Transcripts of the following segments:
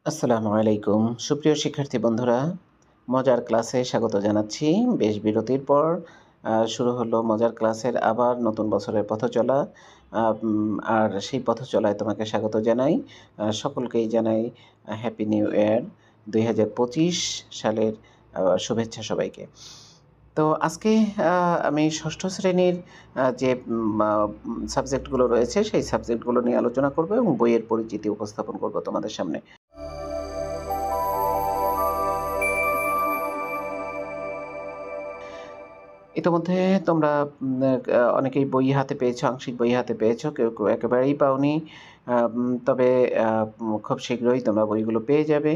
আসসালামু আলাইকুম। সুপ্রিয় শিক্ষার্থী বন্ধুরা, মজার ক্লাসে স্বাগত জানাচ্ছি। বেশ বিরতির পর শুরু হলো মজার ক্লাসের আবার নতুন বছরের পথচলা। আর সেই পথচলায় তোমাকে স্বাগত জানাই। সকলকেই জানাই হ্যাপি নিউ ইয়ার ২০২৫ সালের শুভেচ্ছা সবাইকে। তো আজকে আমি ষষ্ঠ শ্রেণীর যে সাবজেক্টগুলো রয়েছে সেই সাবজেক্টগুলো নিয়ে আলোচনা করব এবং বইয়ের পরিচিতি উপস্থাপন করব তোমাদের সামনে। ইতোমধ্যে তোমরা অনেকেই বই হাতে পেয়েছো, আংশিক বই হাতে পেয়েছো। কেউ একেবারেই পাওনি। তবে খুব শীঘ্রই তোমরা বইগুলো পেয়ে যাবে।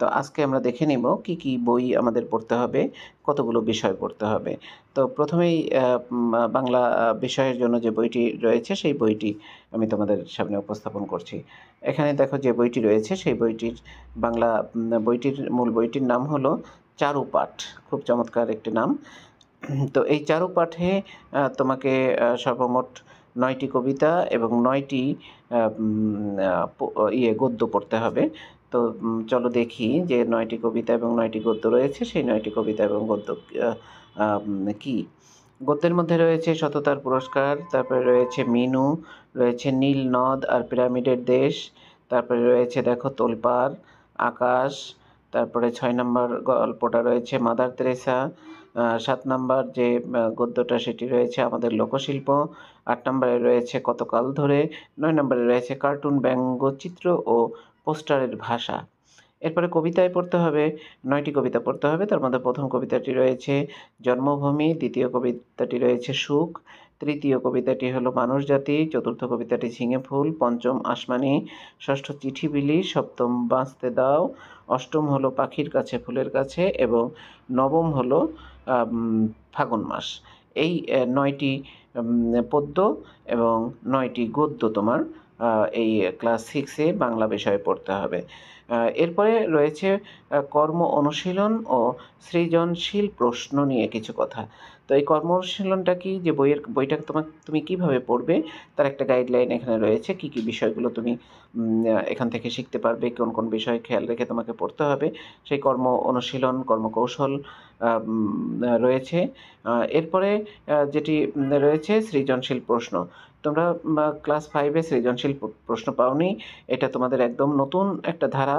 তো আজকে আমরা দেখে নেব কি বই আমাদের পড়তে হবে, কতগুলো বিষয় পড়তে হবে। তো প্রথমেই বাংলা বিষয়ের জন্য যে বইটি রয়েছে সেই বইটি আমি তোমাদের সামনে উপস্থাপন করছি। এখানে দেখো যে বইটি রয়েছে সেই বইটির বাংলা মূল বইটির নাম হলো চারুপাঠ। খুব চমৎকার একটি নাম। তো এই চারুপাঠে তোমাকে সর্বমোট ৯ টি কবিতা এবং ৯ টি আ উম আ প গদ্য পড়তে হবে। তো চলো দেখি যে ৯ টি কবিতা এবং ৯ টি গদ্য রয়েছে, সেই ৯ টি কবিতা এবং গদ্য আ কি? গদ্যের মধ্যে রয়েছে 'সততার পুরস্কার', তারপরে রয়েছে 'মিনু', রয়েছে 'নীল নদ আর পিরামিডের দেশ', তারপরে রয়েছে দেখো 'তোলপাড়', 'আকাশ', তারপরে ৬ নম্বর গল্পটা রয়েছে 'মাদার তেরেসা', ৭ নাম্বার যে গদ্যটা সেটি রয়েছে 'আমাদের লোকশিল্প', ৮ নম্বরে রয়েছে 'কতকাল ধরে', ৯ নম্বরে রয়েছে 'কার্টুন ব্যঙ্গচিত্র ও পোস্টারের ভাষা'। এরপরে কবিতায় পড়তে হবে, ৯ টি কবিতা পড়তে হবে। তার মধ্যে ১ম কবিতাটি রয়েছে 'জন্মভূমি', ২য় কবিতাটি রয়েছে 'সুখ', ৩য় কবিতাটি হলো 'মানুষজাতি', ৪র্থ কবিতাটি 'ঝিঙে ফুল', ৫ম 'আসমানি', ষষ্ঠ 'চিঠি বিলি', ৭ম 'বাঁচতে দাও', ৮ম হলো 'পাখির কাছে ফুলের কাছে' এবং ৯ম হলো 'ফাগুন মাস'। এই ৯ টি পদ্য এবং ৯ টি গদ্য তোমার আ এই ক্লাস 6 এ বাংলা বিষয়ে পড়তে হবে। এরপরে রয়েছে কর্ম অনুশীলন ও সৃজনশীল প্রশ্ন নিয়ে কিছু কথা। তো এই কর্ম অনুশীলনটা কি? যে বইটা তুমি কিভাবে পড়বে তার একটা গাইডলাইন এখানে রয়েছে। কি বিষয়গুলো তুমি এখান থেকে শিখতে পারবে, কোন বিষয় খেয়াল রেখে তোমাকে পড়তে হবে, সেই কর্ম অনুশীলন, কর্মকৌশল রয়েছে। এরপরে যেটি রয়েছে সৃজনশীল প্রশ্ন। তোমরা ক্লাস 5 এ সৃজনশীল প্রশ্ন পাওনি। এটা তোমাদের একদম নতুন একটা ধারা।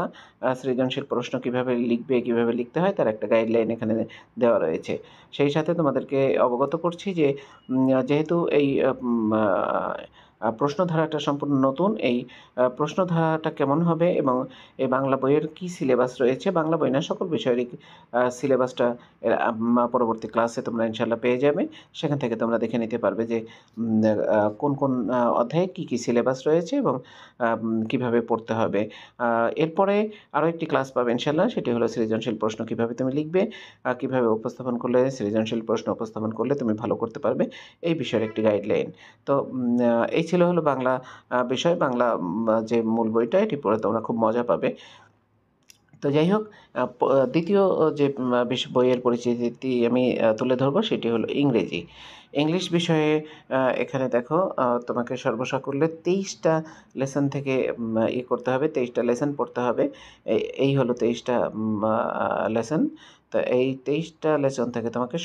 সৃজনশীল প্রশ্ন কিভাবে লিখবে, কিভাবে লিখতে হয় তার একটা গাইডলাইন এখানে দেওয়া রয়েছে। সেই সাথে তোমাদেরকে অবগত করছি যে যেহেতু এই প্রশ্ন ধারাটা সম্পূর্ণ নতুন, এই প্রশ্ন ধারাটা কেমন হবে এবং এই বাংলা বইয়ের কি সিলেবাস রয়েছে, বাংলা বই না সকল বিষয়েরই সিলেবাসটা পরবর্তী ক্লাসে তোমরা ইনশাআল্লাহ পেয়ে যাবে। সেখান থেকে তোমরা দেখে নিতে পারবে যে কোন অধ্যায়ে কি সিলেবাস রয়েছে এবং কিভাবে পড়তে হবে। এরপরে আরও একটি ক্লাস পাবে ইনশাআল্লাহ, সেটি হলো সৃজনশীল প্রশ্ন কিভাবে তুমি লিখবে, কিভাবে উপস্থাপন করলে সৃজনশীল প্রশ্ন উপস্থাপন করলে তুমি ভালো করতে পারবে, এই বিষয়ের একটি গাইডলাইন। তো এই হলো বাংলা বিষয়। বাংলা যে মূল বইটা এটি পড়ে তোমরা খুব মজা পাবে। তো যাই হোক, ২য় যে বইয়ের পরিচিতি আমি তুলে ধরবো সেটি হলো ইংরেজি। ইংলিশ বিষয়ে এখানে দেখো তোমাকে সর্বসাকুল্যে ২৩ টা লেসন থেকে করতে হবে, ২৩ টা লেসন পড়তে হবে। এই হলো ২৩ টা লেসন। তো এই ২৩ টা লেসন থেকে তোমাকে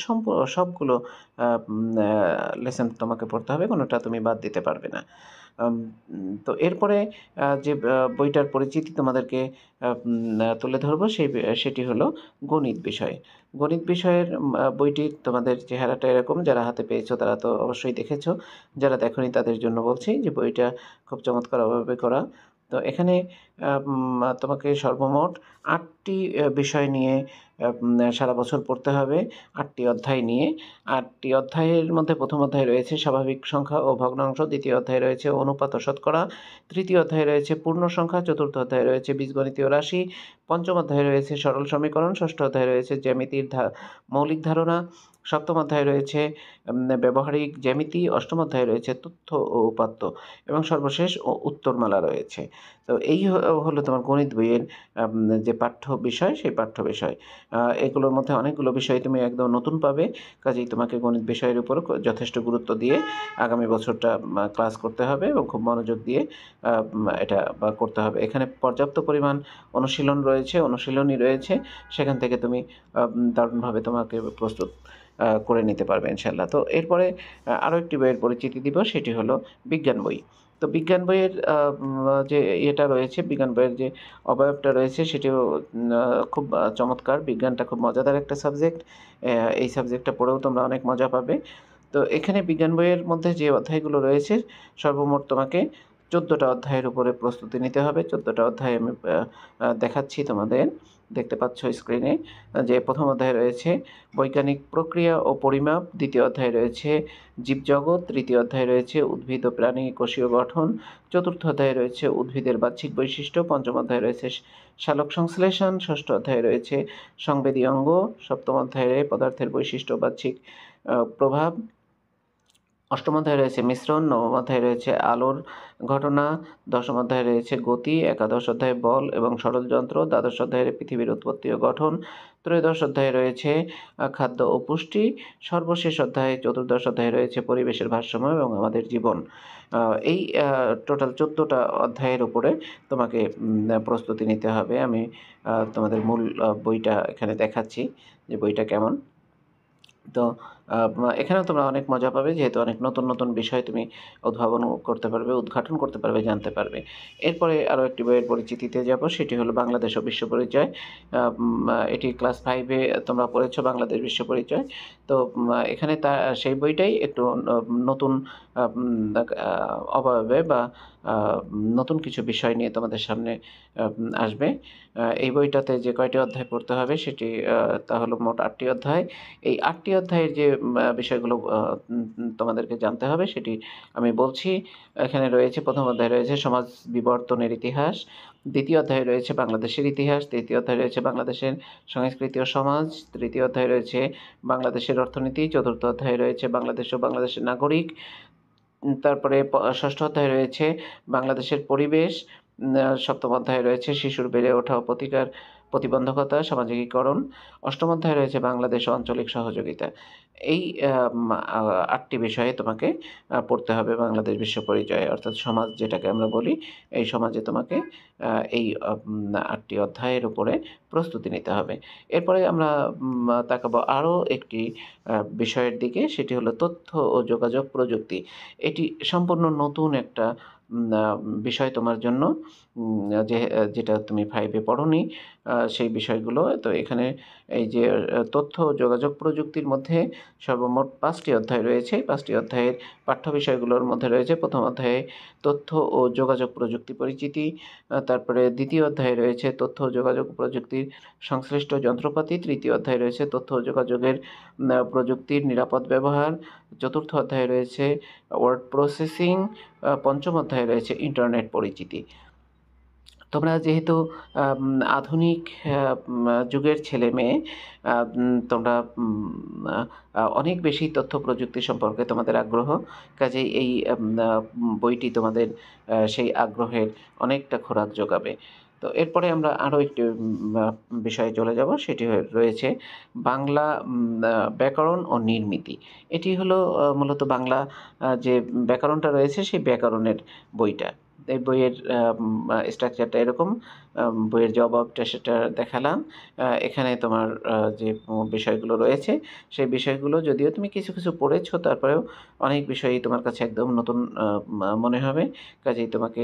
সবগুলো লেসন তোমাকে পড়তে হবে, কোনোটা তুমি বাদ দিতে পারবে না। তো এরপরে যে বইটার পরিচিতি তোমাদেরকে তুলে ধরবো সেটি হলো গণিত বিষয়। গণিত বিষয়ের বইটির তোমাদের চেহারাটা এরকম, যারা হাতে পেয়েছো তারা তো অবশ্যই দেখেছো। যারা দেখোনি তাদের জন্য বলছি যে বইটা খুব চমৎকারভাবে করা। তো এখানে তোমাকে সর্বমোট ৮ টি বিষয় নিয়ে সারা বছর পড়তে হবে। ৮ টি অধ্যায় নিয়ে। ৮ টি অধ্যায়ের মধ্যে ১ম অধ্যায়ে রয়েছে স্বাভাবিক সংখ্যা ও ভগ্নাংশ, ২য় অধ্যায়ে রয়েছে অনুপাত ও শতকরা, ৩য় অধ্যায়ে রয়েছে পূর্ণ সংখ্যা, ৪র্থ অধ্যায়ে রয়েছে বীজগণিতীয় রাশি, ৫ম অধ্যায়ে রয়েছে সরল সমীকরণ, ৬ষ্ঠ অধ্যায়ে রয়েছে জ্যামিতির মৌলিক ধারণা, সপ্তম অধ্যায়ে রয়েছে ব্যবহারিক জ্যামিতি, অষ্টম অধ্যায়ে রয়েছে তথ্য ও উপাত্ত এবং সর্বশেষ উত্তরমালা রয়েছে। তো এই হলো তোমার গণিত বইয়ের যে পাঠ্য বিষয়, সেই পাঠ্য বিষয়। এগুলোর মধ্যে অনেকগুলো বিষয় তুমি একদম নতুন পাবে, কাজেই তোমাকে গণিত বিষয়ের উপর যথেষ্ট গুরুত্ব দিয়ে আগামী বছরটা ক্লাস করতে হবে এবং খুব মনোযোগ দিয়ে এটা করতে হবে। এখানে পর্যাপ্ত পরিমাণ অনুশীলনী রয়েছে, সেখান থেকে তুমি দারুণভাবে তোমাকে প্রস্তুত করে নিতে পারবে ইনশাআল্লাহ। তো এরপরে আরও একটি বইয়ের পরিচিতি দিব, সেটি হলো বিজ্ঞান বই। তো বিজ্ঞান বইয়ের যে ইয়েটা রয়েছে, বিজ্ঞান বইয়ের যে অবয়বটা রয়েছে সেটিও খুব চমৎকার। বিজ্ঞানটা খুব মজাদার একটা সাবজেক্ট। এই সাবজেক্টটা পড়েও তোমরা অনেক মজা পাবে। তো এখানে বিজ্ঞান বইয়ের মধ্যে যে অধ্যায়গুলো রয়েছে, সর্বমোট তোমাকে 14টা অধ্যায়ের উপরে প্রস্তুতি নিতে হবে। 14টা অধ্যায় আমি দেখাচ্ছি তোমাদের। দেখতে পাচ্ছ স্ক্রিনে যে প্রথম অধ্যায়ে রয়েছে বৈজ্ঞানিক প্রক্রিয়া ও পরিমাপ, দ্বিতীয় অধ্যায়ে রয়েছে জীবজগৎ, তৃতীয় অধ্যায়ে রয়েছে উদ্ভিদ ও প্রাণী কোষীয় গঠন, চতুর্থ অধ্যায়ে রয়েছে উদ্ভিদের বাহ্যিক বৈশিষ্ট্য, পঞ্চম অধ্যায়ে রয়েছে সালোক সংশ্লেষণ, ষষ্ঠ অধ্যায়ে রয়েছে সংবেদী অঙ্গ, সপ্তম অধ্যায়ে পদার্থের বৈশিষ্ট্য বাহ্যিক প্রভাব, অষ্টম অধ্যায়ে রয়েছে মিশ্রণ, নবম অধ্যায়ে রয়েছে আলোর ঘটনা, দশম অধ্যায়ে রয়েছে গতি, একাদশ অধ্যায়ে বল এবং সরল যন্ত্র, দ্বাদশ অধ্যায়ে পৃথিবীর উৎপত্তি ও গঠন, ত্রয়োদশ অধ্যায়ে রয়েছে খাদ্য ও পুষ্টি, সর্বশেষ অধ্যায়ে চতুর্দশ অধ্যায়ে রয়েছে পরিবেশের ভারসাম্য এবং আমাদের জীবন। এই টোটাল 14টা অধ্যায়ের উপরে তোমাকে প্রস্তুতি নিতে হবে। আমি তোমাদের মূল বইটা এখানে দেখাচ্ছি যে বইটা কেমন। তো এখানেও তোমরা অনেক মজা পাবে, যেহেতু অনেক নতুন নতুন বিষয় তুমি উদ্ভাবন করতে পারবে, উদ্ঘাটন করতে পারবে, জানতে পারবে। এরপরে আরও একটি বইয়ের পরিচিতিতে যাব, সেটি হলো বাংলাদেশ ও বিশ্ব পরিচয়। এটি ক্লাস 5-এ তোমরা পড়েছো, বাংলাদেশ বিশ্ব পরিচয়। তো এখানে সেই বইটাই একটু নতুন অবয়বে বা নতুন কিছু বিষয় নিয়ে তোমাদের সামনে আসবে। এই বইটাতে যে কয়টি অধ্যায় পড়তে হবে সেটি তা হলো মোট 8টি অধ্যায়। এই 8টি অধ্যায়ের যে বিষয়গুলো তোমাদেরকে জানতে হবে সেটি আমি বলছি। এখানে রয়েছে প্রথম অধ্যায়ে রয়েছে সমাজ বিবর্তনের ইতিহাস, দ্বিতীয় অধ্যায়ে রয়েছে বাংলাদেশের ইতিহাস, তৃতীয় অধ্যায়ে রয়েছে বাংলাদেশের সংস্কৃতি ও সমাজ, তৃতীয় অধ্যায়ে রয়েছে বাংলাদেশের অর্থনীতি, চতুর্থ অধ্যায়ে রয়েছে বাংলাদেশ ও বাংলাদেশের নাগরিক, তারপরে ষষ্ঠ অধ্যায়ে রয়েছে বাংলাদেশের পরিবেশ, সপ্তম অধ্যায়ে রয়েছে শিশুর বেড়ে ওঠা ও প্রতিবন্ধকতা, সামাজিকীকরণ, অষ্টম অধ্যায়ে রয়েছে বাংলাদেশ ও আঞ্চলিক সহযোগিতা। এই 8টি বিষয়ে তোমাকে পড়তে হবে বাংলাদেশ বিশ্ব পরিচয়ে, অর্থাৎ সমাজ যেটাকে আমরা বলি, এই সমাজে তোমাকে এই 8টি অধ্যায়ের উপরে প্রস্তুতি নিতে হবে। এরপরে আমরা তাকাবো আরও একটি বিষয়ের দিকে, সেটি হলো তথ্য ও যোগাযোগ প্রযুক্তি। এটি সম্পূর্ণ নতুন একটা বিষয় তোমার জন্য, যেটা তুমি 5-এ পড়োনি সেই বিষয়গুলো। তো এখানে এই যে তথ্য ও যোগাযোগ প্রযুক্তির মধ্যে সর্বমোট 5টি অধ্যায় রয়েছে। 5টি অধ্যায়ের পাঠ্য বিষয়গুলোর মধ্যে রয়েছে প্রথম অধ্যায়ে তথ্য ও যোগাযোগ প্রযুক্তি পরিচিতি, তারপরে দ্বিতীয় অধ্যায়ে রয়েছে তথ্য ও যোগাযোগ প্রযুক্তির সংশ্লিষ্ট যন্ত্রপাতি, তৃতীয় অধ্যায়ে রয়েছে তথ্য ও যোগাযোগের প্রযুক্তির নিরাপদ ব্যবহার, চতুর্থ অধ্যায়ে রয়েছে ওয়ার্ড প্রসেসিং, পঞ্চম অধ্যায়ে রয়েছে ইন্টারনেট পরিচিতি। তোমরা যেহেতু আধুনিক যুগের ছেলেমেয়ে, তোমরা অনেক বেশি তথ্য প্রযুক্তি সম্পর্কে তোমাদের আগ্রহ, কাজেই এই বইটি তোমাদের সেই আগ্রহের অনেকটা খোরাক যোগাবে। তো এরপরে আমরা আরও একটি বিষয়ে চলে যাব, সেটি রয়েছে বাংলা ব্যাকরণ ও নির্মিতি। এটি হলো মূলত বাংলা যে ব্যাকরণটা রয়েছে সেই ব্যাকরণের বইটা। এই বইয়ের স্ট্রাকচারটা এরকম, বইয়ের যে অভাবটা সেটা দেখালাম। এখানে তোমার যে বিষয়গুলো রয়েছে সেই বিষয়গুলো যদিও তুমি কিছু কিছু পড়েছো, তারপরেও অনেক বিষয়ই তোমার কাছে একদম নতুন মনে হবে, কাজেই তোমাকে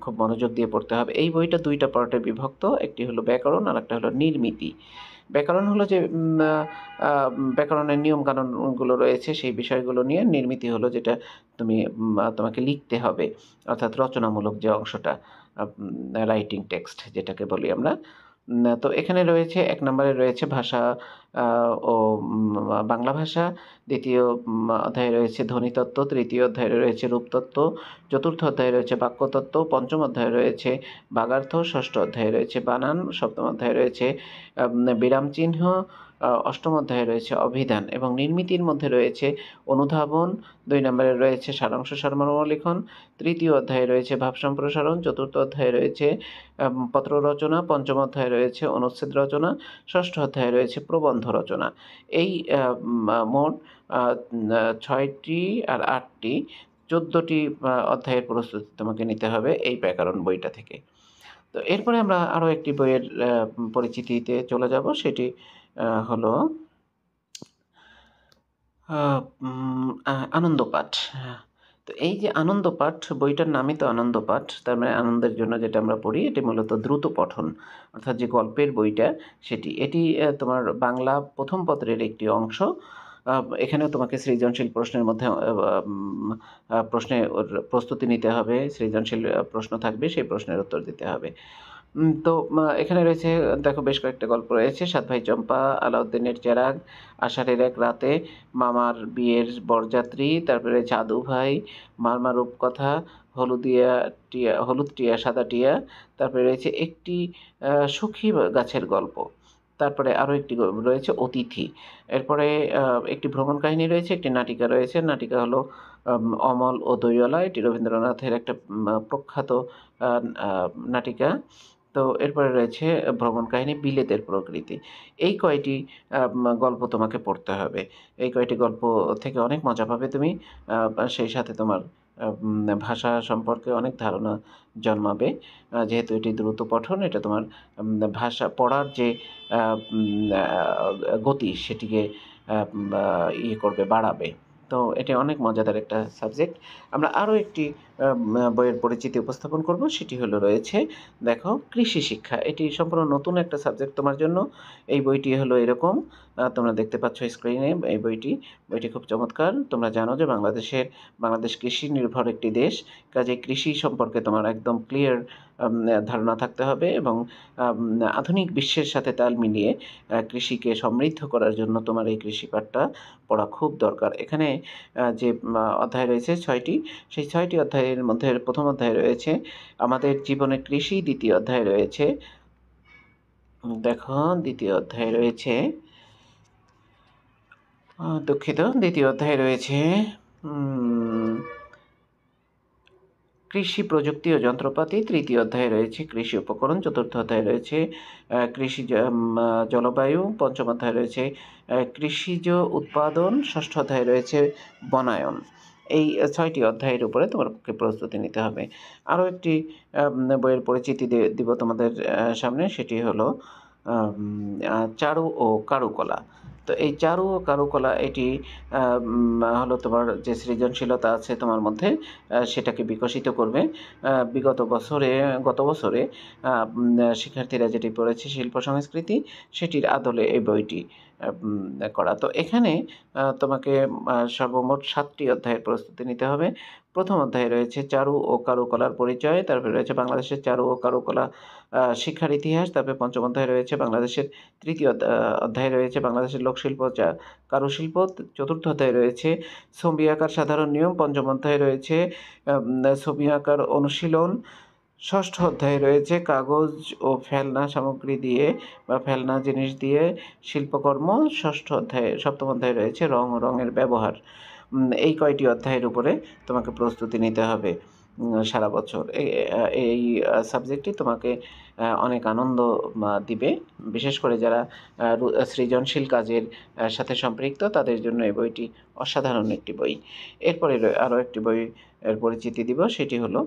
খুব মনোযোগ দিয়ে পড়তে হবে। এই বইটা 2টা পার্টে বিভক্ত, একটি হলো ব্যাকরণ আর একটা হলো নির্মিতি। ব্যাকরণ হলো যে ব্যাকরণের নিয়মকানুনগুলো রয়েছে সেই বিষয়গুলো নিয়ে, নির্মিতি হলো যেটা তোমাকে লিখতে হবে, অর্থাৎ রচনামূলক যে অংশটা, রাইটিং টেক্সট যেটাকে বলি আমরা। তো এখানে রয়েছে 1 নম্বরে রয়েছে ভাষা ও বাংলা ভাষা, দ্বিতীয় অধ্যায়ে রয়েছে ধ্বনিতত্ত্ব, তৃতীয় অধ্যায়ে রয়েছে রূপতত্ত্ব, চতুর্থ অধ্যায়ে রয়েছে বাক্যতত্ত্ব, পঞ্চম অধ্যায়ে রয়েছে বাগার্থ, ষষ্ঠ অধ্যায়ে রয়েছে বানান, সপ্তম অধ্যায়ে রয়েছে বিরাম চিহ্ন, অষ্টম অধ্যায়ে রয়েছে অভিধান এবং নির্মিতির মধ্যে রয়েছে অনুধাবন, ২ নম্বরে রয়েছে সারাংশ সারমর্ম লিখন, তৃতীয় অধ্যায়ে রয়েছে ভাব সম্প্রসারণ, চতুর্থ অধ্যায়ে রয়েছে পত্র রচনা, পঞ্চম অধ্যায়ে রয়েছে অনুচ্ছেদ রচনা, ষষ্ঠ অধ্যায়ে রয়েছে প্রবন্ধ রচনা। এই মোট ৬টি আর ৮টি ১৪টি অধ্যায়ের প্রস্তুতি তোমাকে নিতে হবে এই ব্যাকরণ বইটা থেকে। তো এরপরে আমরা আরও একটি বইয়ের পরিচিতিতে চলে যাব, সেটি হলো আনন্দপাঠ। তো এই যে আনন্দপাঠ বইটার নামই তো আনন্দপাঠ, তার মানে আনন্দের জন্য যেটা আমরা পড়ি এটি মূলত দ্রুত পঠন, অর্থাৎ যে গল্পের বইটা সেটি। এটি তোমার বাংলা প্রথম পত্রের একটি অংশ। এখানেও তোমাকে সৃজনশীল প্রশ্নের মধ্যে প্রশ্নের প্রস্তুতি নিতে হবে। সৃজনশীল প্রশ্ন থাকবে, সেই প্রশ্নের উত্তর দিতে হবে। তো এখানে রয়েছে, দেখো বেশ কয়েকটা গল্প রয়েছে। 'সাত ভাই চম্পা', 'আলাউদ্দিনের চেরাগ', 'আষাঢ়ের এক রাতে', 'মামার বিয়ের বরযাত্রী', তারপরে 'জাদু ভাই', 'মারমা রূপকথা', 'হলুদ টিয়া সাদা টিয়া', তারপরে রয়েছে 'একটি সুখী গাছের গল্প', তারপরে আরও একটি রয়েছে 'অতিথি'। এরপরে একটি ভ্রমণ কাহিনী রয়েছে, একটি নাটিকা রয়েছে। নাটিকা হলো 'অমল ও দইওয়ালা', এটি রবীন্দ্রনাথের একটা প্রখ্যাত আ আ নাটিকা। তো এরপরে রয়েছে ভ্রমণ কাহিনী 'বিলেতের প্রকৃতি'। এই কয়টি গল্প তোমাকে পড়তে হবে। এই কয়টি গল্প থেকে অনেক মজা পাবে তুমি। সেই সাথে তোমার ভাষা সম্পর্কে অনেক ধারণা জন্মাবে। যেহেতু এটি দ্রুত পঠন, এটা তোমার ভাষা পড়ার যে আ উম আ গতি সেটিকে বা ইয়ে করবে, বাড়াবে। তো এটি অনেক মজাদার একটা সাবজেক্ট। আমরা আরও একটি বইয়ের পরিচিতি উপস্থাপন করব, সেটি হলো রয়েছে, দেখো, কৃষি শিক্ষা। এটি সম্পূর্ণ নতুন একটা সাবজেক্ট তোমার জন্য। এই বইটি হলো এরকম, তোমরা দেখতে পাচ্ছ স্ক্রিনে এই বইটি। বইটি খুব চমৎকার। তোমরা জানো যে বাংলাদেশ কৃষি নির্ভর একটি দেশ। কাজেই কৃষি সম্পর্কে তোমার একদম ক্লিয়ার ধারণা থাকতে হবে এবং আম আধুনিক বিশ্বের সাথে তাল মিলিয়ে কৃষিকে সমৃদ্ধ করার জন্য তোমার এই কৃষি পাঠটা পড়া খুব দরকার। এখানে যে অধ্যায় রয়েছে ৬টি, সেই ৬টি অধ্যায়ের মধ্যে প্রথম অধ্যায়ে রয়েছে আমাদের জীবনে কৃষি, দ্বিতীয় অধ্যায়ে রয়েছে, দেখো দ্বিতীয় অধ্যায়ে রয়েছে, দুঃখিত, দ্বিতীয় অধ্যায়ে রয়েছে কৃষি প্রযুক্তি ও যন্ত্রপাতি, তৃতীয় অধ্যায়ে রয়েছে কৃষি উপকরণ, চতুর্থ অধ্যায়ে রয়েছে কৃষি জলবায়ু, পঞ্চম অধ্যায়ে রয়েছে কৃষিজ উৎপাদন, ষষ্ঠ অধ্যায়ে রয়েছে বনায়ন। এই ৬টি অধ্যায়ের উপরে তোমাকে প্রস্তুতি নিতে হবে। আরও একটি বইয়ের পরিচিতি দিব তোমাদের সামনে, সেটি হলো চারু ও কারুকলা। তো এই চারু ও কারুকলা এটি হলো তোমার যে সৃজনশীলতা আছে তোমার মধ্যে সেটাকে বিকশিত করবে। গত বছরে শিক্ষার্থীরা যেটি পড়েছে শিল্প সংস্কৃতি, সেটির আদলে এই বইটি করা। তো এখানে তোমাকে সর্বমোট ৭টি অধ্যায়ের প্রস্তুতি নিতে হবে। প্রথম অধ্যায়ে রয়েছে চারু ও কারুকলার পরিচয়, তারপরে রয়েছে বাংলাদেশের চারু ও কারুকলা শিক্ষার ইতিহাস, তারপরে পঞ্চম অধ্যায়ে রয়েছে বাংলাদেশের, তৃতীয় অধ্যায়ে রয়েছে বাংলাদেশের লোকশিল্প কারুশিল্প, চতুর্থ অধ্যায়ে রয়েছে ছবি আঁকার সাধারণ নিয়ম, পঞ্চম অধ্যায়ে রয়েছে ছবি আঁকার অনুশীলন, ষষ্ঠ অধ্যায়ে রয়েছে কাগজ ও ফেলনা সামগ্রী দিয়ে বা ফেলনা জিনিস দিয়ে শিল্পকর্ম, সপ্তম অধ্যায়ে রয়েছে রং ও রঙের ব্যবহার। এই কয়টি অধ্যায়ের উপরে তোমাকে প্রস্তুতি নিতে হবে সারা বছর। এই সাবজেক্টটি তোমাকে অনেক আনন্দ দিবে। বিশেষ করে যারা সৃজনশীল কাজের সাথে সম্পৃক্ত তাদের জন্য এই বইটি অসাধারণ একটি বই। এরপরে আরও একটি বইয়ের পরিচিতি দিব, সেটি হলো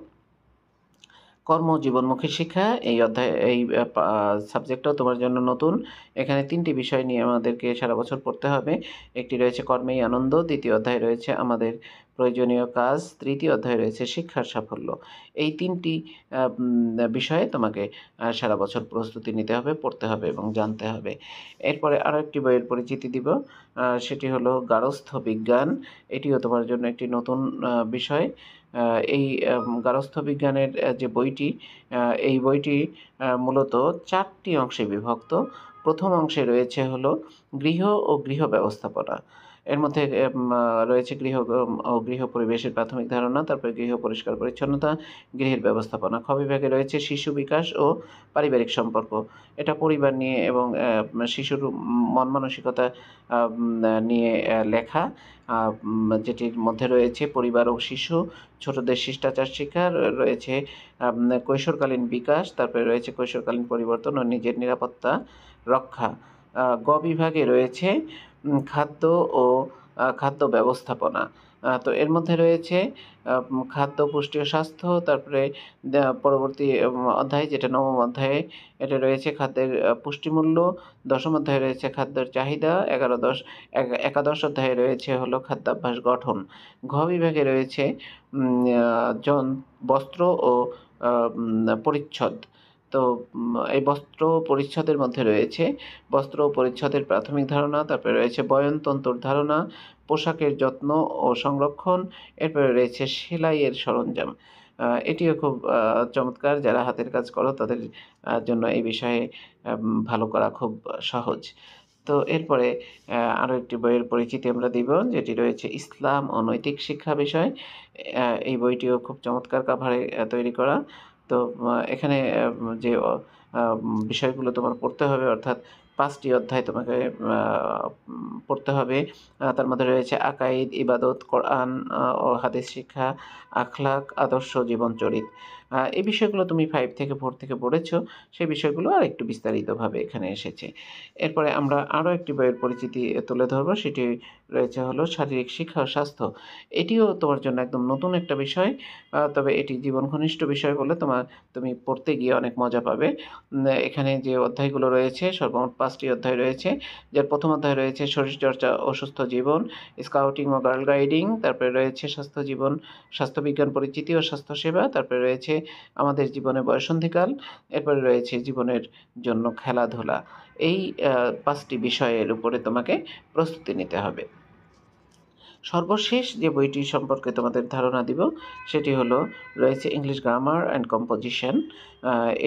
কর্মজীবনমুখী শিক্ষা। এই সাবজেক্টটাও তোমার জন্য নতুন। এখানে ৩টি বিষয় নিয়ে আমাদেরকে সারা বছর পড়তে হবে। একটি রয়েছে কর্মেই আনন্দ, দ্বিতীয় অধ্যায়ে রয়েছে আমাদের প্রয়োজনীয় কাজ, তৃতীয় অধ্যায়ে রয়েছে শিক্ষার সাফল্য। এই ৩টি বিষয়ে তোমাকে সারা বছর প্রস্তুতি নিতে হবে, পড়তে হবে এবং জানতে হবে। এরপরে আরও একটি বইয়ের পরিচিতি দিব, সেটি হলো গার্হস্থ্য বিজ্ঞান। এটিও তোমার জন্য একটি নতুন বিষয়। এই গার্হস্থ্য বিজ্ঞানের যে বইটি, এই বইটি মূলত ৪টি অংশে বিভক্ত। প্রথম অংশে রয়েছে হলো গৃহ ও গৃহ ব্যবস্থাপনা। এর মধ্যে রয়েছে গৃহ পরিবেশের প্রাথমিক ধারণা, তারপরে গৃহ পরিষ্কার পরিচ্ছন্নতা, গৃহের ব্যবস্থাপনা। খ বিভাগে রয়েছে শিশু বিকাশ ও পারিবারিক সম্পর্ক। এটা পরিবার নিয়ে এবং শিশুর মন মানসিকতা নিয়ে লেখা, যেটির মধ্যে রয়েছে পরিবার ও শিশু, ছোটদের শিষ্টাচার শিক্ষা, রয়েছে কৈশোরকালীন বিকাশ, তারপরে রয়েছে কৈশোরকালীন পরিবর্তন ও নিজের নিরাপত্তা রক্ষা। গ বিভাগে রয়েছে খাদ্য ও খাদ্য ব্যবস্থাপনা। তো এর মধ্যে রয়েছে খাদ্য, পুষ্টি ও স্বাস্থ্য, তারপরে পরবর্তী অধ্যায় যেটা ৯ম অধ্যায়ে, এটা রয়েছে খাদ্যের পুষ্টিমূল্য। ১০ম অধ্যায়ে রয়েছে খাদ্যের চাহিদা। একাদশ অধ্যায়ে রয়েছে হলো খাদ্যাভ্যাস গঠন। ঘ বিভাগে রয়েছে বস্ত্র ও পরিচ্ছদ। তো এই বস্ত্র পরিচ্ছদের মধ্যে রয়েছে বস্ত্র ও পরিচ্ছদের প্রাথমিক ধারণা, তারপরে রয়েছে বয়নতন্তুর ধারণা, পোশাকের যত্ন ও সংরক্ষণ, এরপরে রয়েছে সেলাইয়ের সরঞ্জাম। এটিও খুব চমৎকার। যারা হাতের কাজ করো তাদের জন্য এই বিষয়ে ভালো করা খুব সহজ। তো এরপরে আরও একটি বইয়ের পরিচিতি আমরা দিব, যেটি রয়েছে ইসলাম ও নৈতিক শিক্ষা বিষয়। এই বইটিও খুব চমৎকার কাভারে তৈরি করা। তো এখানে যে বিষয়গুলো তোমার পড়তে হবে, অর্থাৎ ৫টি অধ্যায় তোমাকে পড়তে হবে। তার মধ্যে রয়েছে আকাইদ, ইবাদত, কোরআন ও হাদিস শিক্ষা, আখলাক, আদর্শ, জীবনচরিত। এই বিষয়গুলো তুমি 5 থেকে 4 থেকে পড়েছো, সেই বিষয়গুলো আরেকটু বিস্তারিতভাবে এখানে এসেছে। এরপরে আমরা আরও একটি বইয়ের পরিচিতি তুলে ধরবো, সেটি রয়েছে হলো শারীরিক শিক্ষা ও স্বাস্থ্য। এটিও তোমার জন্য একদম নতুন একটা বিষয়, তবে এটি জীবন ঘনিষ্ঠ বিষয় বলে তুমি পড়তে গিয়ে অনেক মজা পাবে। এখানে যে অধ্যায়গুলো রয়েছে, সর্বমোট 5টি অধ্যায় রয়েছে। যার প্রথম অধ্যায় রয়েছে শরীরচর্চা ও সুস্থ জীবন, স্কাউটিং ও গার্ল গাইডিং, তারপরে রয়েছে স্বাস্থ্যবিজ্ঞান পরিচিতি ও স্বাস্থ্যসেবা, তারপরে রয়েছে আমাদের জীবনে বয়সন্ধিকাল, এরপরে রয়েছে জীবনের জন্য খেলাধুলা। এই 5টি বিষয়ের উপরে তোমাকে প্রস্তুতি নিতে হবে। সর্বশেষ যে বইটি সম্পর্কে তোমাদের ধারণা দিব, সেটি হলো রয়েছে ইংলিশ গ্রামার অ্যান্ড কম্পোজিশন।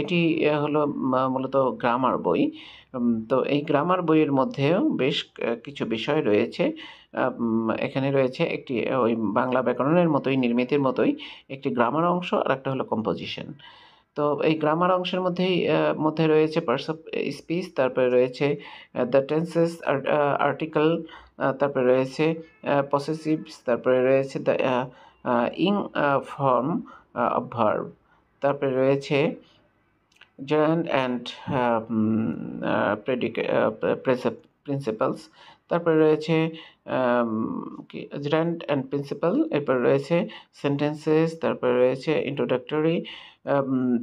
এটি হলো মূলত গ্রামার বই। তো এই গ্রামার বইয়ের মধ্যেও বেশ কিছু বিষয় রয়েছে। এখানে রয়েছে একটি ওই বাংলা ব্যাকরণের মতোই, নির্মিতির মতোই একটি গ্রামার অংশ, আর একটা হলো কম্পোজিশন। তো এই গ্রামার অংশের মধ্যে রয়েছে পার্টস অফ স্পিচ, তারপরে রয়েছে দ্য টেন্সেস, আর্টিকেল, তারপরে রয়েছে পসেসিভস, তারপরে রয়েছে দ্য ইং ফর্ম অফ ভার্ব, তারপরে রয়েছে gerund অ্যান্ড প্রিন্সিপালস, তারপরে রয়েছে gerund অ্যান্ড প্রিন্সিপাল, এরপরে রয়েছে সেন্টেন্সেস, তারপরে রয়েছে ইন্ট্রোডাক্টরি,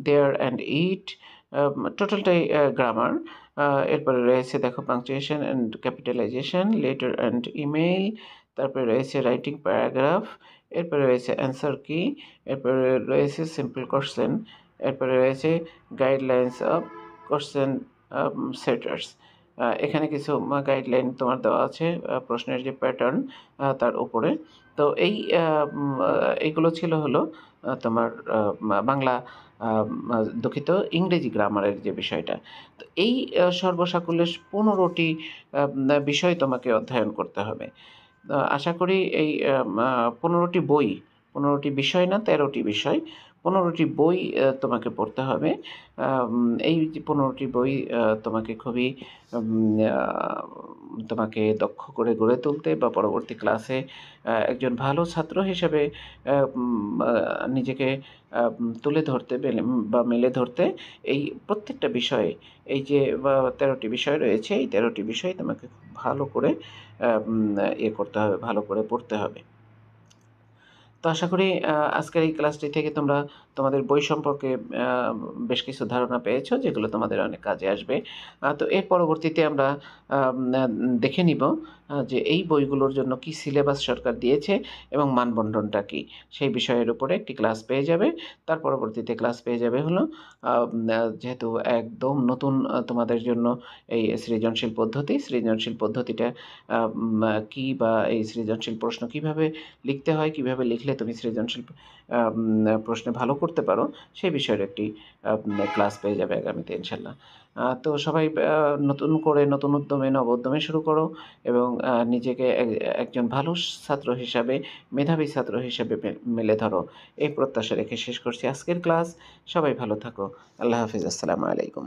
দেয়ার অ্যান্ড ইট, টোটালটাই গ্রামার। এরপরে রয়েছে দেখো punctuation and capitalisation, letter and email, তারপরে রয়েছে রাইটিং প্যারাগ্রাফ, এরপরে রয়েছে অ্যান্সার কি, এরপরে রয়েছে সিম্পল কোশ্চেন, এরপরে রয়েছে গাইডলাইন্স অফ কোশ্চেন সেটার্স। এখানে কিছু গাইডলাইন তোমার দেওয়া আছে প্রশ্নের যে প্যাটার্ন তার উপরে। তো এইগুলো ছিল হলো তোমার বাংলা, দুঃখিত, ইংরেজি গ্রামারের যে বিষয়টা। তো এই সর্বসাকুল্যে 15টি বিষয় তোমাকে অধ্যয়ন করতে হবে। আশা করি এই 15টি বই, 15টি বিষয় না, 13টি বিষয়, 15টি বই তোমাকে পড়তে হবে। এই যে 15টি বই তোমাকে খুবই তোমাকে দক্ষ করে গড়ে তুলতে বা পরবর্তী ক্লাসে একজন ভালো ছাত্র হিসেবে নিজেকে তুলে ধরতে বা মেলে ধরতে এই প্রত্যেকটা বিষয়ে, এই যে 13টি বিষয় রয়েছে, এই 13টি বিষয় তোমাকে খুব ভালো করে করতে হবে, ভালো করে পড়তে হবে। তো আশা করি আজকের এই ক্লাসটি থেকে তোমরা তোমাদের বই সম্পর্কে বেশ কিছু ধারণা পেয়েছো, যেগুলো তোমাদের অনেক কাজে আসবে। তো এর পরবর্তীতে আমরা দেখে নিব যে এই বইগুলোর জন্য কি সিলেবাস সরকার দিয়েছে এবং মানবন্টনটা কী, সেই বিষয়ের উপরে একটি ক্লাস পেয়ে যাবে। তার পরবর্তীতে ক্লাস পেয়ে যাবে হলো যেহেতু একদম নতুন তোমাদের জন্য এই সৃজনশীল পদ্ধতিটা কী, বা এই সৃজনশীল প্রশ্ন কীভাবে লিখতে হয়, কীভাবে লিখলে তুমি সৃজনশীল প্রশ্নে ভালো করতে পারো, সেই বিষয়ের একটি ক্লাস পেয়ে যাবে আগামীতে ইনশাল্লাহ। তো সবাই নতুন করে নতুন উদ্যমে নব উদ্যমে শুরু করো এবং নিজেকে একজন ভালো ছাত্র হিসাবে, মেধাবী ছাত্র হিসেবে মেলে ধরো। এই প্রত্যাশা রেখে শেষ করছি আজকের ক্লাস। সবাই ভালো থাকো। আল্লাহ হাফিজ। আসসালামু আলাইকুম।